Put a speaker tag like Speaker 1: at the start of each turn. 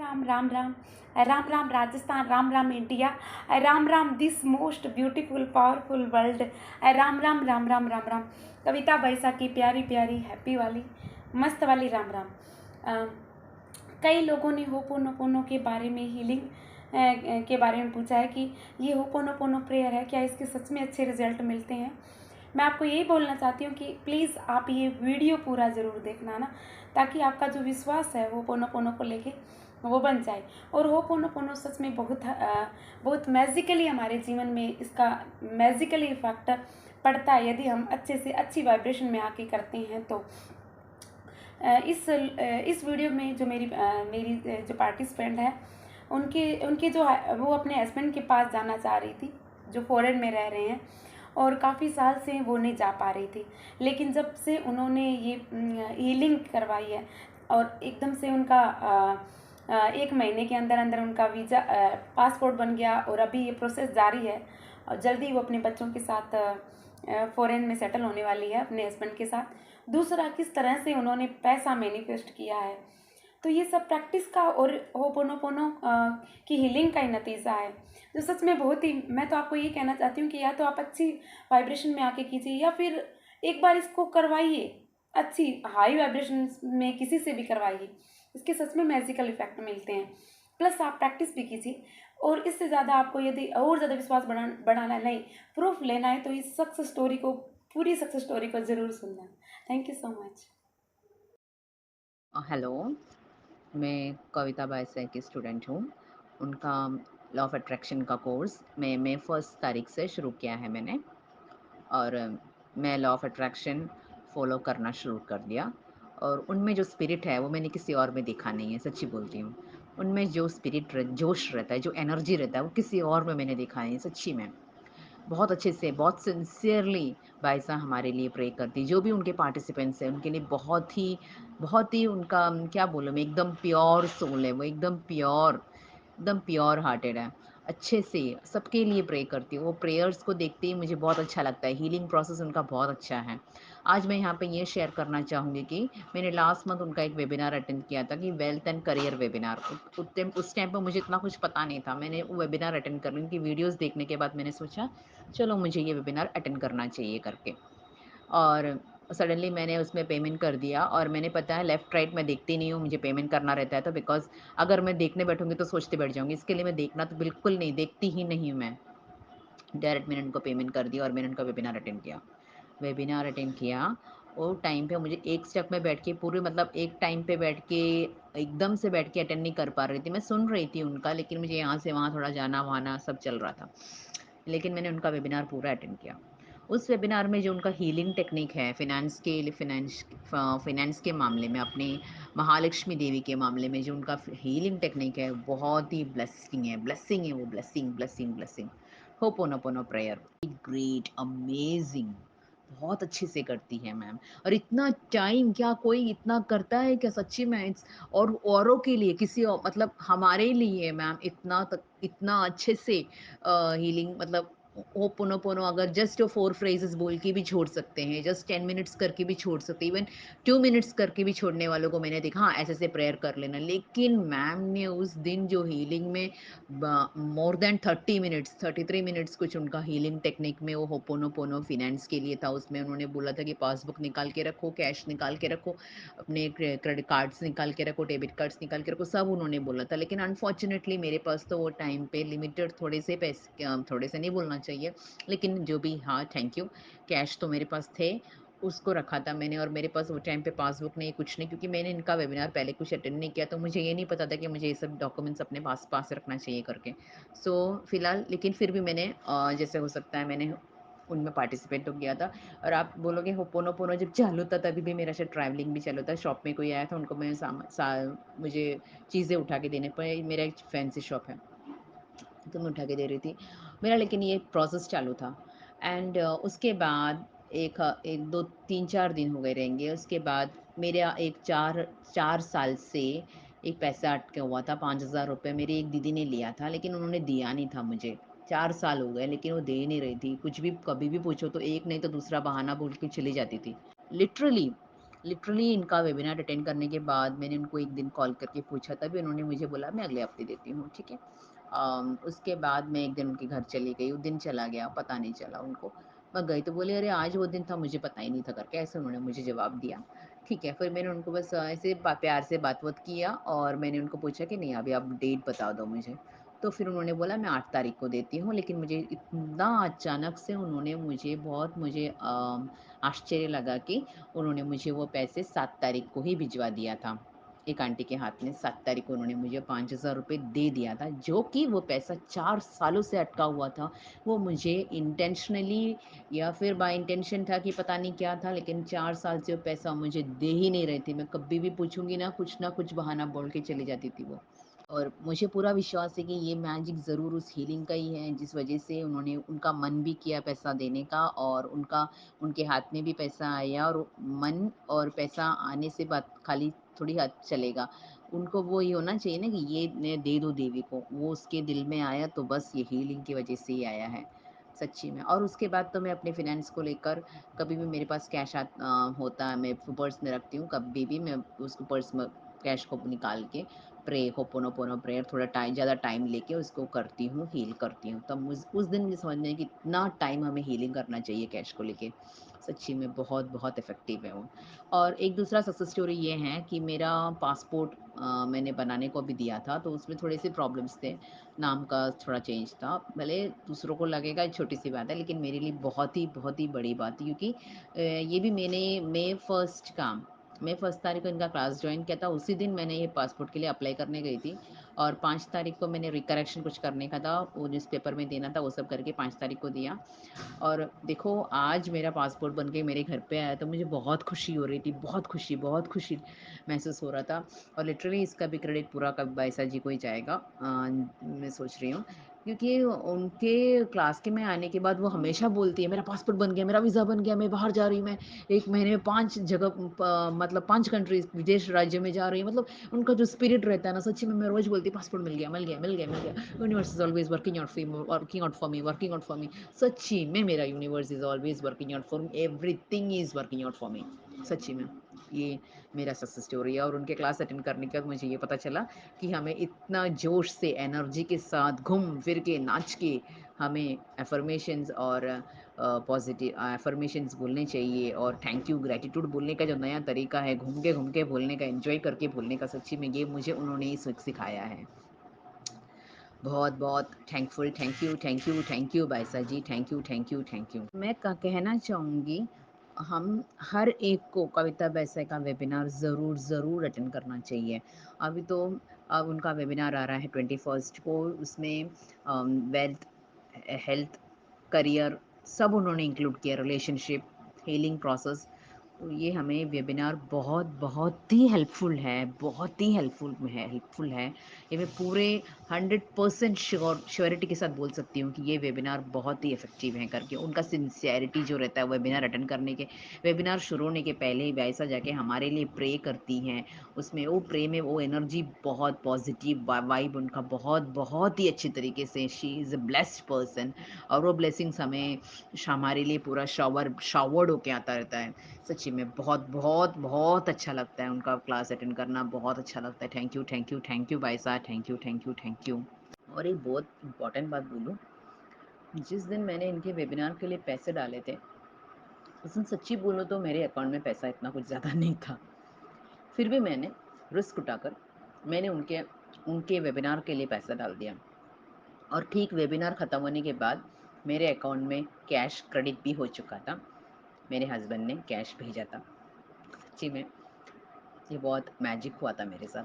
Speaker 1: Ram Ram Ram Ram Ram Rajasthan, Ram Ram India, Ram Ram this most beautiful powerful world, Ram Ram Ram Ram Ram Ram. Kavita Baisa की प्यारी प्यारी हैप्पी वाली मस्त वाली राम राम। कई लोगों ने होपोनोपोनो के बारे में हीलिंग के बारे में पूछा है कि ये होपोनोपोनो प्रेयर है, क्या इसके सच में अच्छे रिजल्ट मिलते हैं। मैं आपको यही बोलना चाहती हूँ कि प्लीज़ आप ये वीडियो पूरा ज़रूर देखना ना, ताकि आपका जो विश्वास है होपोनोपोनो को लेके वो बन जाए। और होपोनोपोनो सच में बहुत मैजिकली हमारे जीवन में इसका मैजिकली इफेक्ट पड़ता है यदि हम अच्छे से अच्छी वाइब्रेशन में आके करते हैं। तो इस वीडियो में जो मेरी जो पार्टिसिपेंट है उनके जो वो अपने हस्बैंड के पास जाना चाह रही थी, जो फॉरेन में रह रहे हैं, और काफ़ी साल से वो नहीं जा पा रही थी। लेकिन जब से उन्होंने ये हीलिंग करवाई है और एकदम से उनका 1 महीने के अंदर अंदर उनका वीज़ा पासपोर्ट बन गया, और अभी ये प्रोसेस जारी है और जल्दी वो अपने बच्चों के साथ फॉरेन में सेटल होने वाली है अपने हस्बैंड के साथ। दूसरा, किस तरह से उन्होंने पैसा मैनिफेस्ट किया है, तो ये सब प्रैक्टिस का और होपोनोपोनो की हीलिंग का ही नतीजा है, जो सच में बहुत ही, मैं तो आपको ये कहना चाहती हूँ कि या तो आप अच्छी वाइब्रेशन में आके कीजिए, या फिर एक बार इसको करवाइए, अच्छी हाई वाइब्रेशन में किसी से भी करवाइए। इसके सच में मैजिकल इफेक्ट मिलते हैं। प्लस आप प्रैक्टिस भी कीजिए, और इससे ज़्यादा आपको यदि और ज़्यादा विश्वास बढ़ाना नहीं, प्रूफ लेना है, तो इस सक्सेस स्टोरी को, पूरी सक्सेस स्टोरी को ज़रूर सुनना। Thank you so much.
Speaker 2: Hello, मैं कविता बायसे की स्टूडेंट हूँ। उनका लॉ ऑफ अट्रैक्शन का कोर्स मैं मई 1 तारीख से शुरू किया है मैंने, और मैं लॉ ऑफ अट्रैक्शन फॉलो करना शुरू कर दिया। और उनमें जो स्पिरिट है वो मैंने किसी और में देखा नहीं है, सच्ची बोलती हूँ। उनमें जो स्पिरिट जोश रहता है, जो एनर्जी रहता है, वो किसी और में मैंने देखा नहीं है, सच्ची में। बहुत अच्छे से, बहुत सिंसियरली बाइसा हमारे लिए प्रे करती। जो भी उनके पार्टिसिपेंट्स हैं उनके लिए बहुत ही उनका क्या बोलूँ मैं, एकदम प्योर सोल है वो, एकदम प्योर हार्टेड है। अच्छे से सबके लिए प्रे करती हूँ। वो प्रेयर्स को देखते ही मुझे बहुत अच्छा लगता है। हीलिंग प्रोसेस उनका बहुत अच्छा है। आज मैं यहाँ पे ये शेयर करना चाहूँगी कि मैंने लास्ट मंथ उनका एक वेबिनार अटेंड किया था, कि वेल्थ एंड करियर वेबिनार। उस टाइम पर मुझे इतना कुछ पता नहीं था। मैंने वो वेबिनार अटेंड कर, उनकी वीडियोज़ देखने के बाद मैंने सोचा चलो मुझे ये वेबिनार अटेंड करना चाहिए करके। और सडनली मैंने उसमें पेमेंट कर दिया, और मैंने, पता है, लेफ़्ट राइट मैं देखती नहीं हूँ, मुझे पेमेंट करना रहता है तो, बिकॉज़ अगर मैं देखने बैठूँगी तो सोचते बैठ जाऊँगी। इसके लिए मैं देखना तो बिल्कुल नहीं, देखती ही नहीं हूँ मैं। डायरेक्ट मैंने उनको पेमेंट कर दिया और मैंने उनका वेबिनार अटेंड किया। वो टाइम पे मुझे एक स्टेप में बैठ के पूरे, मतलब एक टाइम पे बैठ के एकदम से बैठ के अटेंड नहीं कर पा रही थी। मैं सुन रही थी उनका, लेकिन मुझे यहाँ से वहाँ थोड़ा जाना-वाना सब चल रहा था। लेकिन मैंने उनका वेबिनार पूरा अटेंड किया। उस वेबिनार में जो उनका हीलिंग टेक्निक है, फ़ाइनेंस के मामले में, अपने महालक्ष्मी देवी के मामले में जो उनका हीलिंग टेक्निक है, बहुत ही ब्लेसिंग है वो, blessing. Ho'oponopono prayer, great, amazing, बहुत अच्छे से करती है मैम। और इतना टाइम, क्या कोई इतना करता है क्या, सच्ची में? और औरों के लिए, किसी और, मतलब हमारे लिए मैम, इतना अच्छे से हीलिंग, मतलब होपोनोपोनो अगर जस्ट 4 फ्रेजेस बोल के भी छोड़ सकते हैं, जस्ट 10 मिनट्स करके भी छोड़ सकते हैं, इवन 2 मिनट्स करके भी छोड़ने वालों को मैंने देखा, हाँ, ऐसे प्रेयर कर लेना। लेकिन मैम ने उस दिन जो हीलिंग में मोर देन 30 मिनट्स, 33 मिनट्स कुछ उनका हीलिंग टेक्निक में, वो होपोनोपोनो फिनेंस के लिए था। उसमें उन्होंने बोला था कि पासबुक निकाल के रखो, कैश निकाल के रखो, अपने क्रेडिट कार्ड्स निकाल के रखो, डेबिट कार्ड्स निकाल के रखो, सब उन्होंने बोला था। लेकिन अनफॉर्चुनेटली मेरे पास तो वो टाइम पे लिमिटेड थोड़े से पैसे, थोड़े से नहीं बोलना चाहिए, लेकिन जो भी, हाँ, थैंक यू, कैश तो मेरे पास थे, उसको रखा था मैंने। और मेरे पास वो टाइम पे पासबुक नहीं, कुछ नहीं, क्योंकि मैंने इनका वेबिनार पहले कुछ अटेंड नहीं किया, तो मुझे ये नहीं पता था कि मुझे ये सब डॉक्यूमेंट्स अपने पास रखना चाहिए करके। सो फिलहाल, लेकिन फिर भी मैंने जैसे हो सकता है मैंने उनमें पार्टिसिपेट तो किया था। और आप बोलोगे होपोनोपोनो जब चालू था तभी भी मेरा शायद ट्रैवलिंग भी चालू था। शॉप में कोई आया था, उनको मैं मुझे चीज़ें उठा के देने पड़े। मेरा एक फैंसी शॉप है, तो मैं उठा के दे रही थी मेरा, लेकिन ये प्रोसेस चालू था। एंड उसके बाद एक 2 3 4 दिन हो गए रहेंगे। उसके बाद मेरा एक चार चार साल से एक पैसा अटका हुआ था, 5,000 रुपये मेरी एक दीदी ने लिया था, लेकिन उन्होंने दिया नहीं था मुझे। 4 साल हो गए लेकिन वो दे नहीं रही थी। कुछ भी कभी भी पूछो तो एक नहीं तो दूसरा बहाना बोल के चली जाती थी, लिटरली। लिटरली इनका वेबिनार अटेंड करने के बाद मैंने उनको एक दिन कॉल करके पूछा, तभी उन्होंने मुझे बोला मैं अगले हफ्ते देती हूँ, ठीक है। उसके बाद मैं एक दिन उनके घर चली गई, वो दिन चला गया, पता नहीं चला उनको। मैं गई तो बोले, अरे आज वो दिन था, मुझे पता ही नहीं था करके, ऐसे उन्होंने मुझे जवाब दिया। ठीक है, फिर मैंने उनको बस ऐसे प्यार से बात बात किया और मैंने उनको पूछा कि नहीं अभी आप डेट बता दो मुझे। तो फिर उन्होंने बोला मैं 8 तारीख को देती हूँ, लेकिन मुझे इतना अचानक से उन्होंने मुझे बहुत मुझे आश्चर्य लगा कि उन्होंने मुझे वो पैसे 7 तारीख को ही भिजवा दिया था। एक आंटी के हाथ में 7 तारीख को उन्होंने मुझे 5,000 रुपए दे दिया था, जो कि वो पैसा 4 सालों से अटका हुआ था। वो मुझे इंटेंशनली या फिर बाय इंटेंशन था कि पता नहीं क्या था, लेकिन 4 साल से वो पैसा मुझे दे ही नहीं रहे थे। मैं कभी भी पूछूँगी ना कुछ बहाना बोल के चली जाती थी वो। और मुझे पूरा विश्वास है कि ये मैजिक ज़रूर उस हीलिंग का ही है, जिस वजह से उन्होंने उनका मन भी किया पैसा देने का और उनके हाथ में भी पैसा आया और मन और पैसा आने से बात खाली थोड़ी हद चलेगा। उनको वो ये होना चाहिए ना कि ये मैं दे दूँ देवी को, वो उसके दिल में आया तो बस ये हीलिंग की वजह से ही आया है, सच्ची में। और उसके बाद तो मैं अपने फाइनेंस को लेकर कभी भी मेरे पास कैश होता है, मैं पर्स में रखती हूँ, कभी भी मैं उसको पर्स में कैश को निकाल के प्रे होपोनोपोनो प्रेयर थोड़ा ज़्यादा टाइम लेके उसको करती हूँ, हील करती हूँ। तब उस दिन मुझे समझ में आया कि इतना टाइम हमें हीलिंग करना चाहिए कैश को लेके। सच्ची में बहुत इफ़ेक्टिव है वो। और एक दूसरा सक्सेस स्टोरी ये है कि मेरा पासपोर्ट मैंने बनाने को भी दिया था, तो उसमें थोड़े से प्रॉब्लम्स थे। नाम का थोड़ा चेंज था। भले दूसरों को लगेगा छोटी-सी बात है, लेकिन मेरे लिए बहुत ही बड़ी बात थी, क्योंकि ये भी मैंने मई 1 तारीख को इनका क्लास जॉइन किया था, उसी दिन मैंने ये पासपोर्ट के लिए अप्लाई करने गई थी और 5 तारीख को मैंने रिकरेक्शन कुछ करने का था, वो न्यूज़पेपर में देना था, वो सब करके 5 तारीख को दिया। और देखो आज मेरा पासपोर्ट बन के मेरे घर पे आया तो मुझे बहुत खुशी हो रही थी, बहुत खुशी महसूस हो रहा था। और लिटरली इसका भी क्रेडिट पूरा कब बाईसा जी को ही जाएगा, मैं सोच रही हूँ, क्योंकि उनके क्लास के में आने के बाद वो हमेशा बोलती है मेरा पासपोर्ट बन गया, मेरा वीज़ा बन गया, मैं बाहर जा रही हूँ, मैं 1 महीने में 5 जगह मतलब 5 कंट्रीज़ विदेश राज्य में जा रही हूँ। मतलब उनका जो स्पिरिट रहता है ना, सच्ची में मैं रोज़ बोलती हूँ पासपोर्ट मिल गया। Universe is always working out for me. सच्ची में मेरा universe is always working out for me, everything is working out for me. सच्ची में ये मेरा सक्सेस स्टोरी है। और उनके क्लास अटेंड करने के बाद मुझे ये पता चला कि हमें इतना जोश से एनर्जी के साथ घूम फिर के नाच के हमें अफर्मेशंस और पॉजिटिव अफर्मेशंस बोलने चाहिए और थैंक यू ग्रैटिट्यूड बोलने का जो नया तरीका है, घूम के बोलने का, एंजॉय करके बोलने का, सच्ची में ये मुझे उन्होंने ही सिखाया है। बहुत थैंक यू बाईसा जी, थैंक यू। मैं कहना चाहूँगी हम हर एक को कविता बाईसा का वेबिनार ज़रूर अटेंड करना चाहिए। अभी तो अब उनका वेबिनार आ रहा है 21st को, उसमें वेल्थ, हेल्थ, करियर सब उन्होंने इंक्लूड किया, रिलेशनशिप, हीलिंग प्रोसेस। तो ये हमें वेबिनार बहुत ही हेल्पफुल है। ये मैं पूरे 100% श्योरिटी के साथ बोल सकती हूँ कि ये वेबिनार बहुत ही इफ़ेक्टिव है करके। उनका सिंसियरिटी जो रहता है वेबिनार अटेंड करने के, वेबिनार शुरू होने के पहले ही वैसा जाके हमारे लिए प्रे करती हैं। उसमें वो प्रे में वो एनर्जी बहुत पॉजिटिव वाइब उनका बहुत ही अच्छी तरीके से, she is a blessed person. और वो ब्लेसिंग्स हमें हमारे लिए पूरा शावर्ड होके आता रहता है। सच्ची में बहुत अच्छा लगता है उनका क्लास अटेंड करना, बहुत अच्छा लगता है। थैंक यू भाई साहब, थैंक यू। और एक बहुत इम्पोर्टेंट बात बोलूँ, जिस दिन मैंने इनके वेबिनार के लिए पैसे डाले थे, उस दिन सच्ची बोलूँ तो मेरे अकाउंट में पैसा इतना कुछ ज़्यादा नहीं था। फिर भी मैंने रिस्क उठाकर मैंने उनके उनके वेबिनार के लिए पैसा डाल दिया। और ठीक वेबिनार ख़त्म होने के बाद मेरे अकाउंट में कैश क्रेडिट भी हो चुका था। मेरे हस्बैंड ने कैश भेजा था। सच्ची में ये बहुत मैजिक हुआ था मेरे साथ।